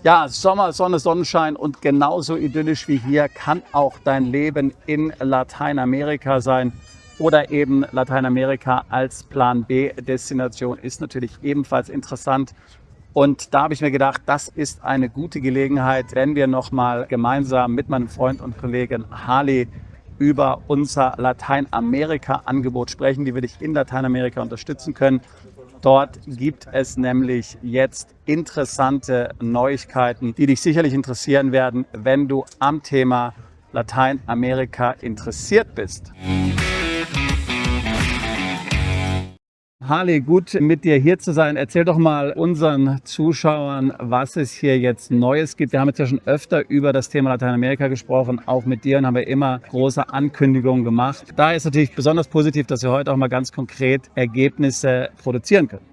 Ja, Sommer, Sonne, Sonnenschein und genauso idyllisch wie hier kann auch dein Leben in Lateinamerika sein. Oder eben Lateinamerika als Plan B-Destination ist natürlich ebenfalls interessant. Und da habe ich mir gedacht, das ist eine gute Gelegenheit, wenn wir nochmal gemeinsam mit meinem Freund und Kollegen Harley über unser Lateinamerika-Angebot sprechen, wie wir dich in Lateinamerika unterstützen können. Dort gibt es nämlich jetzt interessante Neuigkeiten, die dich sicherlich interessieren werden, wenn du am Thema Lateinamerika interessiert bist. Harley, gut mit dir hier zu sein. Erzähl doch mal unseren Zuschauern, was es hier jetzt Neues gibt. Wir haben jetzt ja schon öfter über das Thema Lateinamerika gesprochen, auch mit dir, und haben wir immer große Ankündigungen gemacht. Daher ist natürlich besonders positiv, dass wir heute auch mal ganz konkret Ergebnisse produzieren können.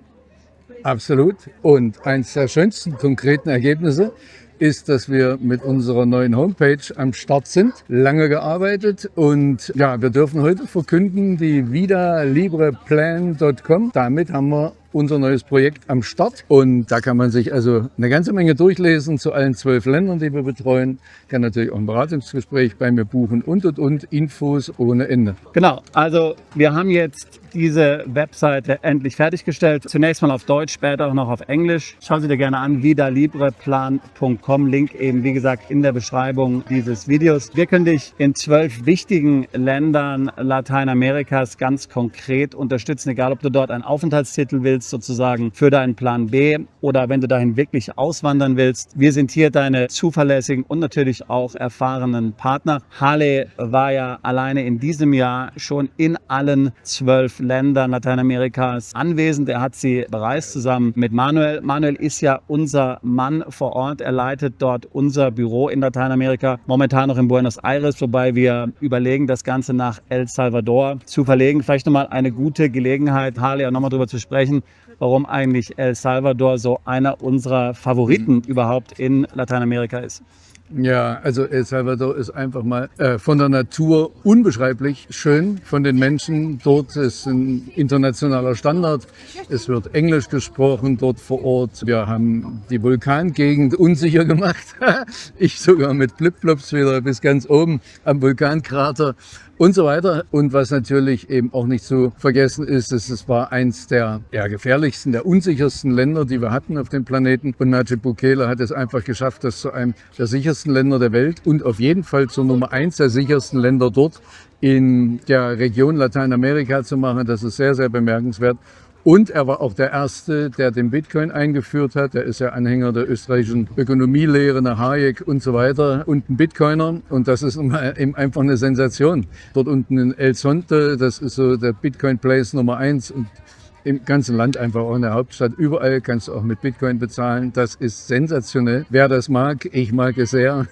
Absolut. Und eines der schönsten konkreten Ergebnisse ist, dass wir mit unserer neuen Homepage am Start sind. Lange gearbeitet und ja, wir dürfen heute verkünden, die vidalibreplan.com. Damit haben wir unser neues Projekt am Start und da kann man sich also eine ganze Menge durchlesen zu allen 12 Ländern, die wir betreuen. Kann natürlich auch ein Beratungsgespräch bei mir buchen und Infos ohne Ende. Genau, also wir haben jetzt diese Webseite endlich fertiggestellt. Zunächst mal auf Deutsch, später auch noch auf Englisch. Schau sie dir gerne an, vidalibreplan.com. Link eben, wie gesagt, in der Beschreibung dieses Videos. Wir können dich in 12 wichtigen Ländern Lateinamerikas ganz konkret unterstützen, egal ob du dort einen Aufenthaltstitel willst, sozusagen für deinen Plan B, oder wenn du dahin wirklich auswandern willst. Wir sind hier deine zuverlässigen und natürlich auch erfahrenen Partner. Harley war ja alleine in diesem Jahr schon in allen 12 Ländern Lateinamerikas anwesend. Er hat sie bereist zusammen mit Manuel. Manuel ist ja unser Mann vor Ort. Er leitet dort unser Büro in Lateinamerika, momentan noch in Buenos Aires, wobei wir überlegen, das Ganze nach El Salvador zu verlegen. Vielleicht nochmal eine gute Gelegenheit, Harley, auch nochmal darüber zu sprechen, warum eigentlich El Salvador so einer unserer Favoriten überhaupt in Lateinamerika ist. Ja, also El Salvador ist einfach mal von der Natur unbeschreiblich schön, von den Menschen. Dort ist ein internationaler Standard. Es wird Englisch gesprochen dort vor Ort. Wir haben die Vulkangegend unsicher gemacht. Ich sogar mit Flipflops wieder bis ganz oben am Vulkankrater und so weiter. Und was natürlich eben auch nicht zu vergessen ist, es war eins der gefährlichsten, der unsichersten Länder, die wir hatten auf dem Planeten. Und Nayib Bukele hat es einfach geschafft, das zu einem der sichersten Länder der Welt und auf jeden Fall zur Nummer 1 der sichersten Länder dort in der Region Lateinamerika zu machen. Das ist sehr, sehr bemerkenswert. Und er war auch der Erste, der den Bitcoin eingeführt hat. Er ist ja Anhänger der österreichischen Ökonomielehre nach Hayek und so weiter und ein Bitcoiner. Und das ist eben einfach eine Sensation. Dort unten in El Zonte, das ist so der Bitcoin-Place Nummer 1. Und im ganzen Land, einfach auch in der Hauptstadt, überall kannst du auch mit Bitcoin bezahlen. Das ist sensationell. Wer das mag, ich mag es sehr.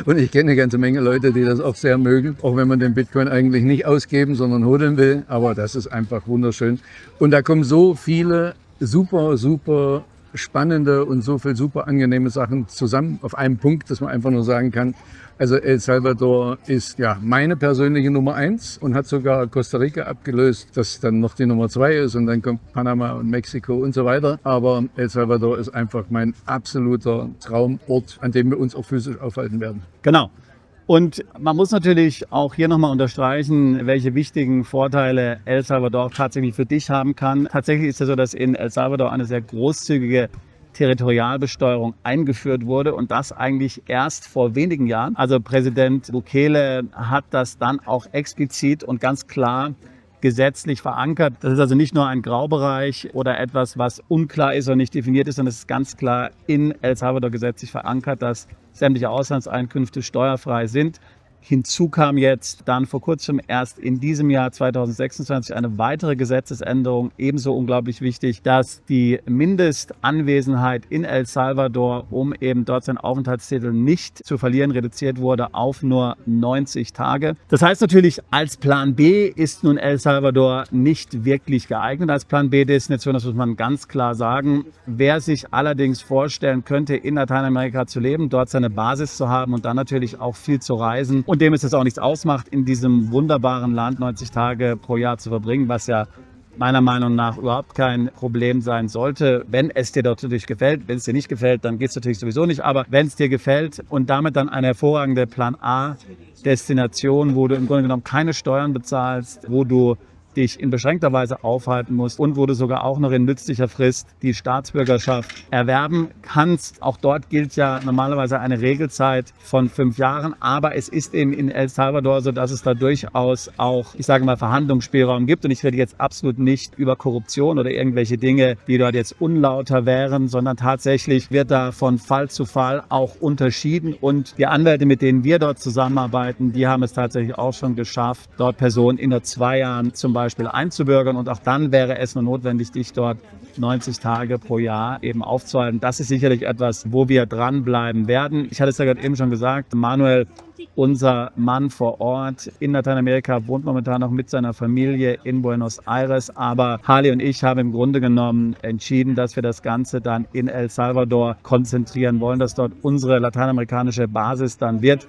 Und ich kenne eine ganze Menge Leute, die das auch sehr mögen. Auch wenn man den Bitcoin eigentlich nicht ausgeben, sondern holen will. Aber das ist einfach wunderschön. Und da kommen so viele super, super spannende und so viel super angenehme Sachen zusammen auf einem Punkt, dass man einfach nur sagen kann, also El Salvador ist ja meine persönliche Nummer 1 und hat sogar Costa Rica abgelöst, das dann noch die Nummer 2 ist und dann kommt Panama und Mexiko und so weiter. Aber El Salvador ist einfach mein absoluter Traumort, an dem wir uns auch physisch aufhalten werden. Genau. Und man muss natürlich auch hier nochmal unterstreichen, welche wichtigen Vorteile El Salvador tatsächlich für dich haben kann. Tatsächlich ist es so, dass in El Salvador eine sehr großzügige Territorialbesteuerung eingeführt wurde und das eigentlich erst vor wenigen Jahren. Also Präsident Bukele hat das dann auch explizit und ganz klar gesetzlich verankert. Das ist also nicht nur ein Graubereich oder etwas, was unklar ist und nicht definiert ist, sondern es ist ganz klar in El Salvador gesetzlich verankert, dass sämtliche Auslandseinkünfte steuerfrei sind. Hinzu kam jetzt dann vor kurzem erst in diesem Jahr 2026 eine weitere Gesetzesänderung, ebenso unglaublich wichtig, dass die Mindestanwesenheit in El Salvador, um eben dort seinen Aufenthaltstitel nicht zu verlieren, reduziert wurde auf nur 90 Tage. Das heißt natürlich, als Plan B ist nun El Salvador nicht wirklich geeignet als Plan B-Destination, das muss man ganz klar sagen. Wer sich allerdings vorstellen könnte, in Lateinamerika zu leben, dort seine Basis zu haben und dann natürlich auch viel zu reisen, und dem es jetzt auch nichts ausmacht, in diesem wunderbaren Land 90 Tage pro Jahr zu verbringen, was ja meiner Meinung nach überhaupt kein Problem sein sollte, wenn es dir dort natürlich gefällt. Wenn es dir nicht gefällt, dann geht es natürlich sowieso nicht. Aber wenn es dir gefällt und damit dann eine hervorragende Plan-A-Destination, wo du im Grunde genommen keine Steuern bezahlst, wo du dich in beschränkter Weise aufhalten musst und wo du sogar auch noch in nützlicher Frist die Staatsbürgerschaft erwerben kannst. Auch dort gilt ja normalerweise eine Regelzeit von 5 Jahren, aber es ist eben in El Salvador so, dass es da durchaus auch, ich sage mal, Verhandlungsspielraum gibt. Und ich rede jetzt absolut nicht über Korruption oder irgendwelche Dinge, die dort jetzt unlauter wären, sondern tatsächlich wird da von Fall zu Fall auch unterschieden. Und die Anwälte, mit denen wir dort zusammenarbeiten, die haben es tatsächlich auch schon geschafft, dort Personen in nur 2 Jahren zum Beispiel einzubürgern, und auch dann wäre es nur notwendig, dich dort 90 Tage pro Jahr eben aufzuhalten. Das ist sicherlich etwas, wo wir dranbleiben werden. Ich hatte es ja gerade eben schon gesagt, Manuel, unser Mann vor Ort in Lateinamerika, wohnt momentan noch mit seiner Familie in Buenos Aires, aber Harley und ich haben im Grunde genommen entschieden, dass wir das Ganze dann in El Salvador konzentrieren wollen, dass dort unsere lateinamerikanische Basis dann wird,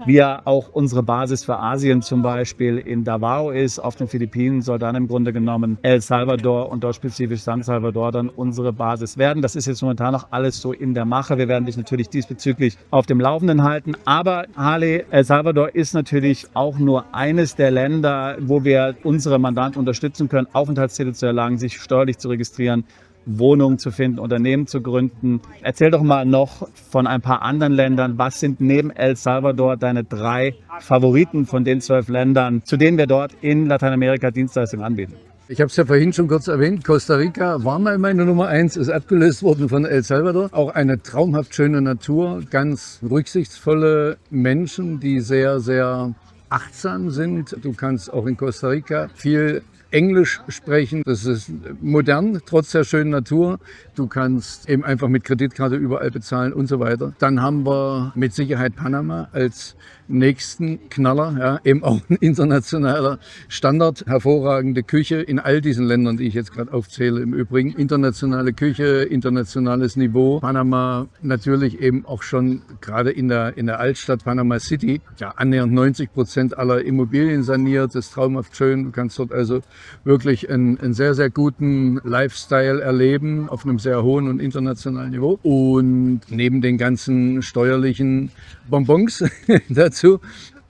wie ja auch unsere Basis für Asien zum Beispiel in Davao ist. Auf den Philippinen soll dann im Grunde genommen El Salvador und dort spezifisch San Salvador dann unsere Basis werden. Das ist jetzt momentan noch alles so in der Mache. Wir werden dich natürlich diesbezüglich auf dem Laufenden halten. Aber Harley, El Salvador ist natürlich auch nur eines der Länder, wo wir unsere Mandanten unterstützen können, Aufenthaltstitel zu erlangen, sich steuerlich zu registrieren, Wohnungen zu finden, Unternehmen zu gründen. Erzähl doch mal noch von ein paar anderen Ländern. Was sind neben El Salvador deine 3 Favoriten von den 12 Ländern, zu denen wir dort in Lateinamerika Dienstleistungen anbieten? Ich habe es ja vorhin schon kurz erwähnt, Costa Rica war mal meine Nummer 1, ist abgelöst worden von El Salvador. Auch eine traumhaft schöne Natur, ganz rücksichtsvolle Menschen, die sehr, sehr achtsam sind. Du kannst auch in Costa Rica viel Englisch sprechen. Das ist modern, trotz der schönen Natur. Du kannst eben einfach mit Kreditkarte überall bezahlen und so weiter. Dann haben wir mit Sicherheit Panama als nächsten Knaller, ja, eben auch ein internationaler Standard, hervorragende Küche in all diesen Ländern, die ich jetzt gerade aufzähle. Im Übrigen internationale Küche, internationales Niveau. Panama natürlich eben auch schon gerade in der Altstadt Panama City, ja, annähernd 90% aller Immobilien saniert. Das ist traumhaft schön. Du kannst dort also wirklich einen sehr, sehr guten Lifestyle erleben auf einem sehr hohen und internationalen Niveau. Und neben den ganzen steuerlichen Bonbons dazu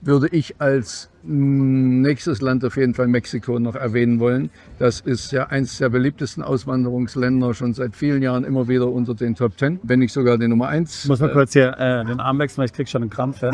würde ich als nächstes Land auf jeden Fall Mexiko noch erwähnen wollen. Das ist ja eines der beliebtesten Auswanderungsländer, schon seit vielen Jahren immer wieder unter den Top 10, wenn nicht sogar die Nummer 1. Ich muss mal kurz hier den Arm wechseln, weil ich krieg schon einen Krampf. Ja?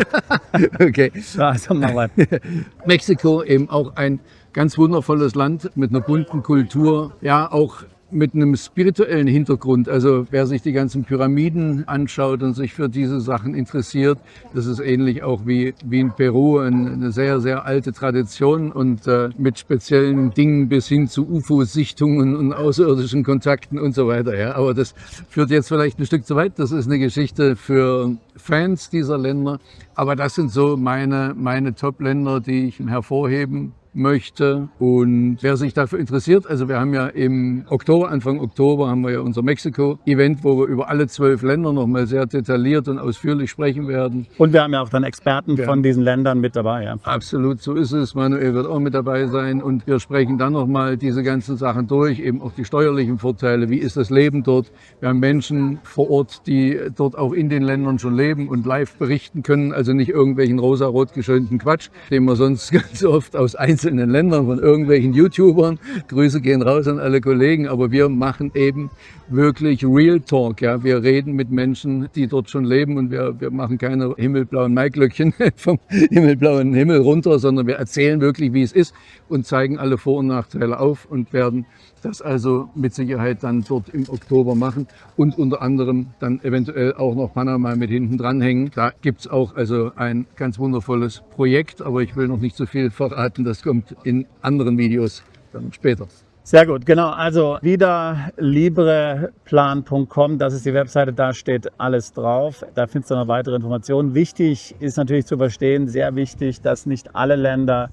Okay. Also mal weiter. Mexiko eben auch ein ganz wundervolles Land mit einer bunten Kultur, ja auch mit einem spirituellen Hintergrund. Also wer sich die ganzen Pyramiden anschaut und sich für diese Sachen interessiert, das ist ähnlich auch wie in Peru, eine sehr, sehr alte Tradition und mit speziellen Dingen bis hin zu UFO-Sichtungen und außerirdischen Kontakten und so weiter. Ja. Aber das führt jetzt vielleicht ein Stück zu weit. Das ist eine Geschichte für Fans dieser Länder. Aber das sind so meine Top-Länder, die ich hervorheben möchte. Und wer sich dafür interessiert, also wir haben ja im Oktober, Anfang Oktober haben wir ja unser Mexiko-Event, wo wir über alle 12 Länder nochmal sehr detailliert und ausführlich sprechen werden. Und wir haben ja auch dann Experten von diesen Ländern mit dabei. Ja. Absolut, so ist es. Manuel wird auch mit dabei sein und wir sprechen dann nochmal diese ganzen Sachen durch, eben auch die steuerlichen Vorteile, wie ist das Leben dort. Wir haben Menschen vor Ort, die dort auch in den Ländern schon leben und live berichten können, also nicht irgendwelchen rosarot geschönten Quatsch, den wir sonst ganz oft aus einzelnen Ländern von irgendwelchen YouTubern. Grüße gehen raus an alle Kollegen, aber wir machen eben wirklich Real Talk. Ja? Wir reden mit Menschen, die dort schon leben und wir machen keine himmelblauen Maiglöckchen vom himmelblauen Himmel runter, sondern wir erzählen wirklich, wie es ist und zeigen alle Vor- und Nachteile auf und werden das also mit Sicherheit dann dort im Oktober machen und unter anderem dann eventuell auch noch Panama mit hinten dranhängen. Da gibt es auch also ein ganz wundervolles Projekt, aber ich will noch nicht so viel verraten, das kommt in anderen Videos dann später. Sehr gut, genau. Also wieder libreplan.com, das ist die Webseite, da steht alles drauf. Da findest du noch weitere Informationen. Wichtig ist natürlich zu verstehen, sehr wichtig, dass nicht alle Länder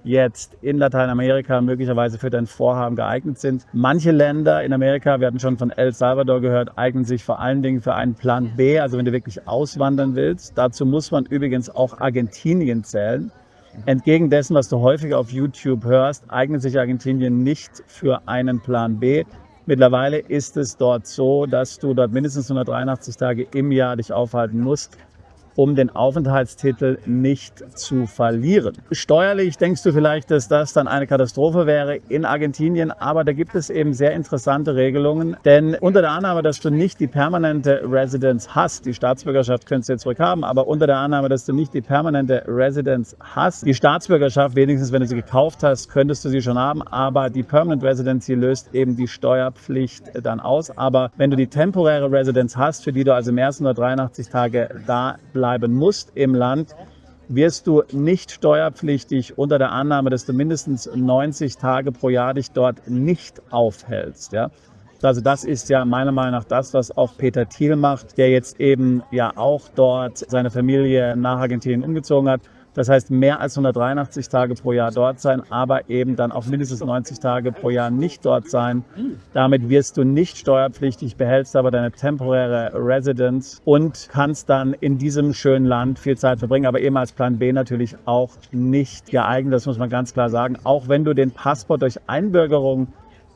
jetzt in Lateinamerika möglicherweise für dein Vorhaben geeignet sind. Manche Länder in Amerika, wir hatten schon von El Salvador gehört, eignen sich vor allen Dingen für einen Plan B, also wenn du wirklich auswandern willst. Dazu muss man übrigens auch Argentinien zählen. Entgegen dessen, was du häufig auf YouTube hörst, eignet sich Argentinien nicht für einen Plan B. Mittlerweile ist es dort so, dass du dort mindestens 183 Tage im Jahr dich aufhalten musst, um den Aufenthaltstitel nicht zu verlieren. Steuerlich denkst du vielleicht, dass das dann eine Katastrophe wäre in Argentinien, aber da gibt es eben sehr interessante Regelungen, denn unter der Annahme, dass du nicht die permanente Residence hast, die Staatsbürgerschaft könntest du jetzt zurückhaben, aber unter der Annahme, dass du nicht die permanente Residence hast, die Staatsbürgerschaft, wenigstens wenn du sie gekauft hast, könntest du sie schon haben, aber die Permanent Residency löst eben die Steuerpflicht dann aus. Aber wenn du die temporäre Residence hast, für die du also mehr als 183 Tage da bleiben musst im Land, wirst du nicht steuerpflichtig unter der Annahme, dass du mindestens 90 Tage pro Jahr dich dort nicht aufhältst. Ja? Also das ist ja meiner Meinung nach das, was auch Peter Thiel macht, der jetzt eben ja auch dort seine Familie nach Argentinien umgezogen hat. Das heißt, mehr als 183 Tage pro Jahr dort sein, aber eben dann auch mindestens 90 Tage pro Jahr nicht dort sein. Damit wirst du nicht steuerpflichtig, behältst aber deine temporäre Residence und kannst dann in diesem schönen Land viel Zeit verbringen, aber eben als Plan B natürlich auch nicht geeignet. Das muss man ganz klar sagen. Auch wenn du den Passport durch Einbürgerung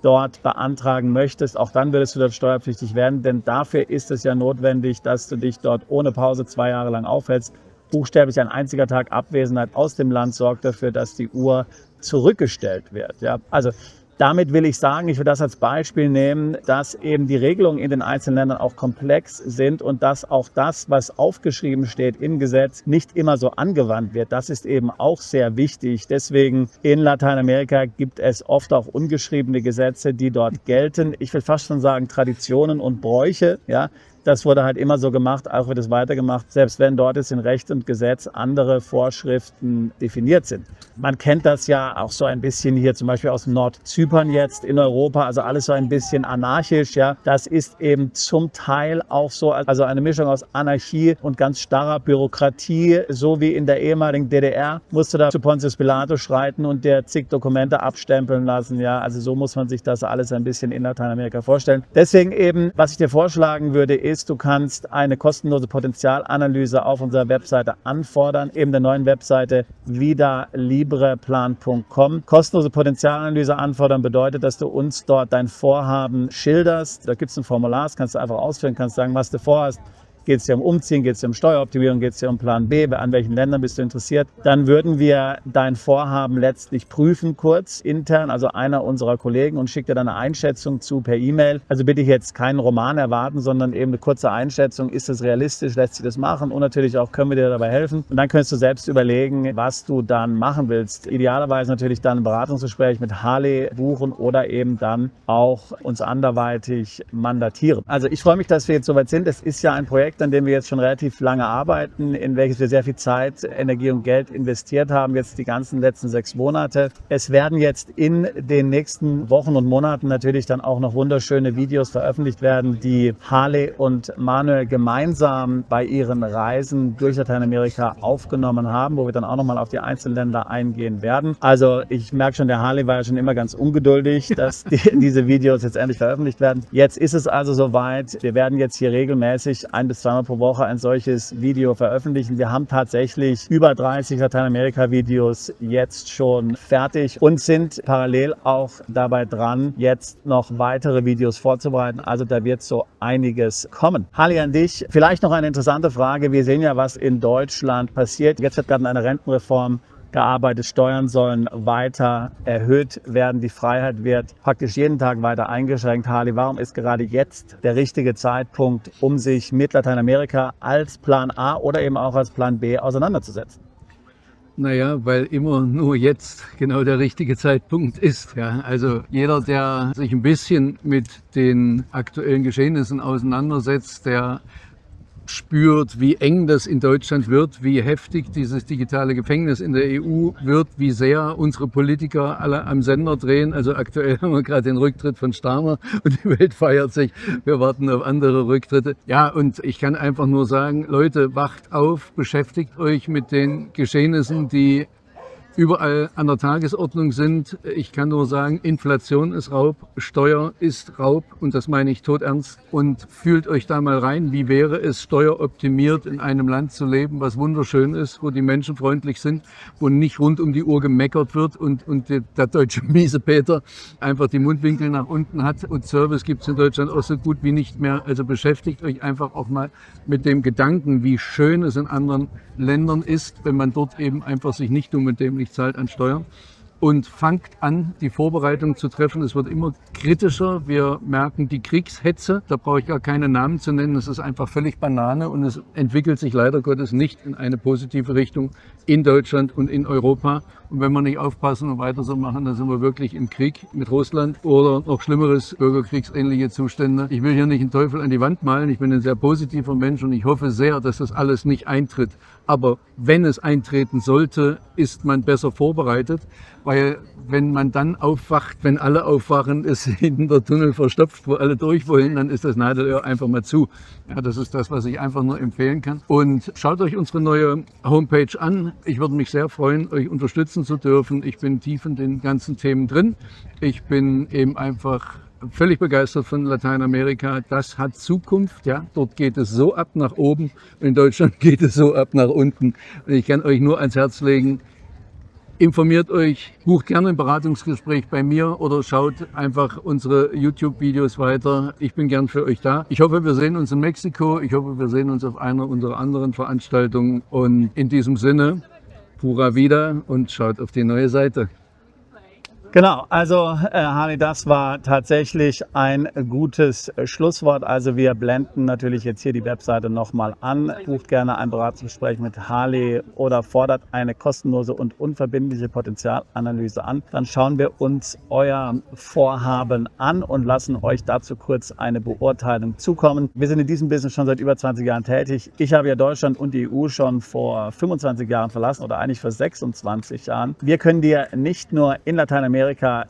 dort beantragen möchtest, auch dann würdest du dort steuerpflichtig werden, denn dafür ist es ja notwendig, dass du dich dort ohne Pause 2 Jahre lang aufhältst. Buchstäblich ein einziger Tag Abwesenheit aus dem Land sorgt dafür, dass die Uhr zurückgestellt wird. Ja, also damit will ich sagen, ich will das als Beispiel nehmen, dass eben die Regelungen in den einzelnen Ländern auch komplex sind und dass auch das, was aufgeschrieben steht im Gesetz, nicht immer so angewandt wird. Das ist eben auch sehr wichtig. Deswegen in Lateinamerika gibt es oft auch ungeschriebene Gesetze, die dort gelten. Ich will fast schon sagen Traditionen und Bräuche, ja. Das wurde halt immer so gemacht, auch wird es weitergemacht, selbst wenn dort jetzt in Recht und Gesetz andere Vorschriften definiert sind. Man kennt das ja auch so ein bisschen hier zum Beispiel aus Nordzypern jetzt in Europa, also alles so ein bisschen anarchisch. Ja. Das ist eben zum Teil auch so, also eine Mischung aus Anarchie und ganz starrer Bürokratie, so wie in der ehemaligen DDR, musst du da zu Pontius Pilatus schreiten und dir zig Dokumente abstempeln lassen. Ja. Also so muss man sich das alles ein bisschen in Lateinamerika vorstellen. Deswegen eben, was ich dir vorschlagen würde, ist, du kannst eine kostenlose Potenzialanalyse auf unserer Webseite anfordern, eben der neuen Webseite vidalibreplan.com. Kostenlose Potenzialanalyse anfordern bedeutet, dass du uns dort dein Vorhaben schilderst. Da gibt es ein Formular, das kannst du einfach ausfüllen, kannst sagen, was du vorhast. Geht es dir um Umziehen, geht es dir um Steueroptimierung, geht es dir um Plan B, an welchen Ländern bist du interessiert? Dann würden wir dein Vorhaben letztlich prüfen, kurz intern, also einer unserer Kollegen, und schickt dir dann eine Einschätzung zu per E-Mail. Also bitte ich jetzt keinen Roman erwarten, sondern eben eine kurze Einschätzung. Ist es realistisch? Lässt sich das machen? Und natürlich auch, können wir dir dabei helfen? Und dann kannst du selbst überlegen, was du dann machen willst. Idealerweise natürlich dann ein Beratungsgespräch mit Harley buchen oder eben dann auch uns anderweitig mandatieren. Also ich freue mich, dass wir jetzt soweit sind. Es ist ja ein Projekt, an dem wir jetzt schon relativ lange arbeiten, in welches wir sehr viel Zeit, Energie und Geld investiert haben, jetzt die ganzen letzten 6 Monate. Es werden jetzt in den nächsten Wochen und Monaten natürlich dann auch noch wunderschöne Videos veröffentlicht werden, die Harley und Manuel gemeinsam bei ihren Reisen durch Lateinamerika aufgenommen haben, wo wir dann auch nochmal auf die einzelnen Länder eingehen werden. Also ich merke schon, der Harley war ja schon immer ganz ungeduldig, dass diese Videos jetzt endlich veröffentlicht werden. Jetzt ist es also soweit. Wir werden jetzt hier regelmäßig 1 bis 2 Mal pro Woche ein solches Video veröffentlichen. Wir haben tatsächlich über 30 Lateinamerika-Videos jetzt schon fertig und sind parallel auch dabei dran, jetzt noch weitere Videos vorzubereiten. Also da wird so einiges kommen. Harley, an dich vielleicht noch eine interessante Frage. Wir sehen ja, was in Deutschland passiert. Jetzt wird gerade an einer Rentenreform gearbeitet, Steuern sollen weiter erhöht werden, die Freiheit wird praktisch jeden Tag weiter eingeschränkt. Harley, warum ist gerade jetzt der richtige Zeitpunkt, um sich mit Lateinamerika als Plan A oder eben auch als Plan B auseinanderzusetzen? Naja, weil immer nur jetzt genau der richtige Zeitpunkt ist. Ja. Also jeder, der sich ein bisschen mit den aktuellen Geschehnissen auseinandersetzt, der spürt, wie eng das in Deutschland wird, wie heftig dieses digitale Gefängnis in der EU wird, wie sehr unsere Politiker alle am Sender drehen. Also aktuell haben wir gerade den Rücktritt von Starmer und die Welt feiert sich. Wir warten auf andere Rücktritte. Ja, und ich kann einfach nur sagen, Leute, wacht auf, beschäftigt euch mit den Geschehnissen, die überall an der Tagesordnung sind. Ich kann nur sagen, Inflation ist Raub, Steuer ist Raub und das meine ich todernst. Und fühlt euch da mal rein, wie wäre es, steueroptimiert in einem Land zu leben, was wunderschön ist, wo die Menschen freundlich sind, wo nicht rund um die Uhr gemeckert wird und der deutsche Miesepeter einfach die Mundwinkel nach unten hat. Und Service gibt es in Deutschland auch so gut wie nicht mehr. Also beschäftigt euch einfach auch mal mit dem Gedanken, wie schön es in anderen Ländern ist, wenn man dort eben einfach sich nicht dumm und dämlich zahlt an Steuern. Und fangt an, die Vorbereitung zu treffen. Es wird immer kritischer. Wir merken die Kriegshetze. Da brauche ich gar keine Namen zu nennen. Es ist einfach völlig Banane und es entwickelt sich leider Gottes nicht in eine positive Richtung in Deutschland und in Europa. Und wenn wir nicht aufpassen und weiter so machen, dann sind wir wirklich im Krieg mit Russland oder noch Schlimmeres, bürgerkriegsähnliche Zustände. Ich will hier nicht einen Teufel an die Wand malen. Ich bin ein sehr positiver Mensch und ich hoffe sehr, dass das alles nicht eintritt. Aber wenn es eintreten sollte, ist man besser vorbereitet, weil wenn man dann aufwacht, wenn alle aufwachen, ist hinten der Tunnel verstopft, wo alle durch wollen, dann ist das Nadelöhr einfach mal zu. Ja, das ist das, was ich einfach nur empfehlen kann. Und schaut euch unsere neue Homepage an. Ich würde mich sehr freuen, euch unterstützen zu dürfen. Ich bin tief in den ganzen Themen drin. Ich bin eben einfach völlig begeistert von Lateinamerika. Das hat Zukunft. Ja, dort geht es so ab nach oben. In Deutschland geht es so ab nach unten. Und ich kann euch nur ans Herz legen, informiert euch, bucht gerne ein Beratungsgespräch bei mir oder schaut einfach unsere YouTube-Videos weiter. Ich bin gern für euch da. Ich hoffe, wir sehen uns in Mexiko. Ich hoffe, wir sehen uns auf einer unserer anderen Veranstaltungen. Und in diesem Sinne, pura vida und schaut auf die neue Seite. Genau, also Harley, das war tatsächlich ein gutes Schlusswort. Also wir blenden natürlich jetzt hier die Webseite nochmal an. Bucht gerne ein Beratungsgespräch mit Harley oder fordert eine kostenlose und unverbindliche Potenzialanalyse an. Dann schauen wir uns euer Vorhaben an und lassen euch dazu kurz eine Beurteilung zukommen. Wir sind in diesem Business schon seit über 20 Jahren tätig. Ich habe ja Deutschland und die EU schon vor 25 Jahren verlassen oder eigentlich vor 26 Jahren. Wir können dir nicht nur in Lateinamerika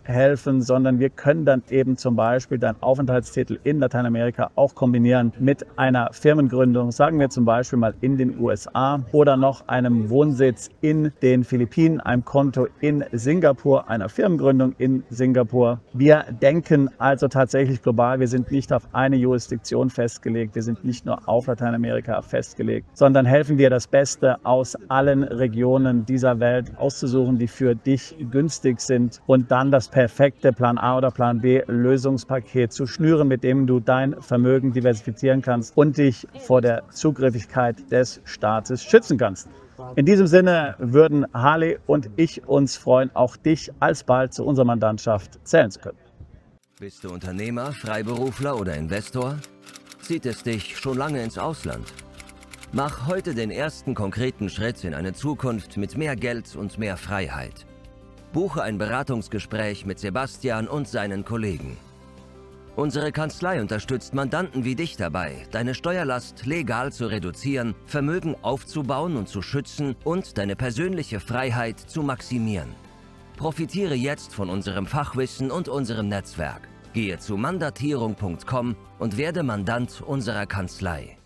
helfen, sondern wir können dann eben zum Beispiel deinen Aufenthaltstitel in Lateinamerika auch kombinieren mit einer Firmengründung, sagen wir zum Beispiel mal in den USA oder noch einem Wohnsitz in den Philippinen, einem Konto in Singapur, einer Firmengründung in Singapur. Wir denken also tatsächlich global. Wir sind nicht auf eine Jurisdiktion festgelegt. Wir sind nicht nur auf Lateinamerika festgelegt, sondern helfen dir das Beste aus allen Regionen dieser Welt auszusuchen, die für dich günstig sind und dann das perfekte Plan A oder Plan B Lösungspaket zu schnüren, mit dem du dein Vermögen diversifizieren kannst und dich vor der Zugriffigkeit des Staates schützen kannst. In diesem Sinne würden Harley und ich uns freuen, auch dich alsbald zu unserer Mandantschaft zählen zu können. Bist du Unternehmer, Freiberufler oder Investor? Zieht es dich schon lange ins Ausland? Mach heute den ersten konkreten Schritt in eine Zukunft mit mehr Geld und mehr Freiheit. Buche ein Beratungsgespräch mit Sebastian und seinen Kollegen. Unsere Kanzlei unterstützt Mandanten wie dich dabei, deine Steuerlast legal zu reduzieren, Vermögen aufzubauen und zu schützen und deine persönliche Freiheit zu maximieren. Profitiere jetzt von unserem Fachwissen und unserem Netzwerk. Gehe zu mandatierung.com und werde Mandant unserer Kanzlei.